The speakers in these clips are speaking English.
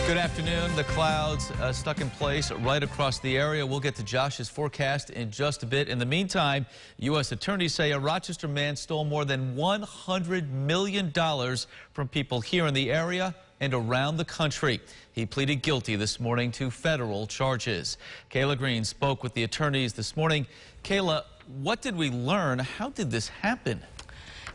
Good afternoon. The clouds stuck in place right across the area. We'll get to Josh's forecast in just a bit. In the meantime, U.S. attorneys say a Rochester man stole more than $100 million from people here in the area and around the country. He pleaded guilty this morning to federal charges. Kayla Green spoke with the attorneys this morning. Kayla, what did we learn? How did this happen?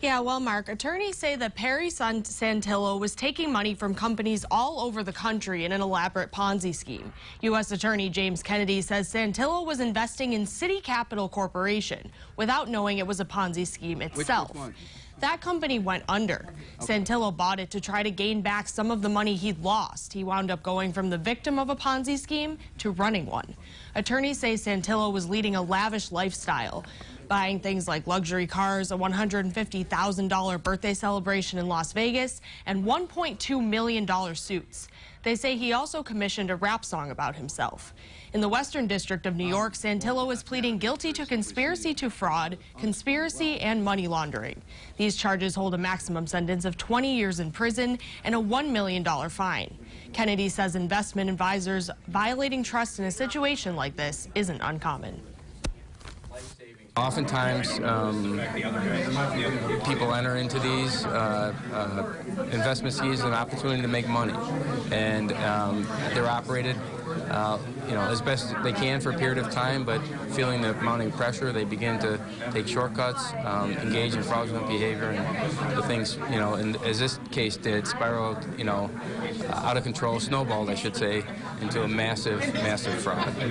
Yeah, well, Mark, attorneys say that Perry Santillo was taking money from companies all over the country in an elaborate Ponzi scheme. U.S. Attorney James Kennedy says Santillo was investing in City Capital Corporation without knowing it was a Ponzi scheme itself. That company went under. Santillo bought it to try to gain back some of the money he'd lost. He wound up going from the victim of a Ponzi scheme to running one. Attorneys say Santillo was leading a lavish lifestyle, buying things like luxury cars, a $150,000 birthday celebration in Las Vegas, and $1.2 million suits. They say he also commissioned a rap song about himself. In the Western District of New York, Santillo is pleading guilty to conspiracy to fraud, conspiracy, and money laundering. These charges hold a maximum sentence of 20 years in prison and a $1 million fine. Kennedy says investment advisors violating trust in a situation like this isn't uncommon. Oftentimes, people enter into these investment schemes as an opportunity to make money, and they're operated, as best they can for a period of time. But feeling the mounting pressure, they begin to take shortcuts, engage in fraudulent behavior, and the things, in, as this case did, spiraled, out of control, snowballed, I should say, into a massive, massive fraud.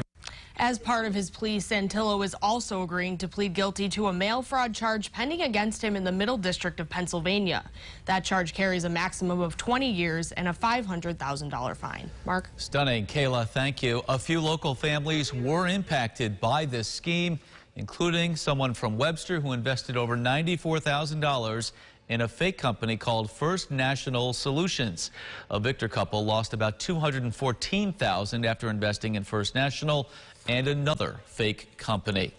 As part of his plea, Santillo is also agreeing to plead guilty to a mail fraud charge pending against him in the Middle District of Pennsylvania. That charge carries a maximum of 20 years and a $500,000 fine. Mark? Stunning. Kayla, thank you. A few local families were impacted by this scheme, including someone from Webster who invested over $94,000 in a fake company called First National Solutions. A Victor couple lost about $214,000 after investing in First National and another fake company.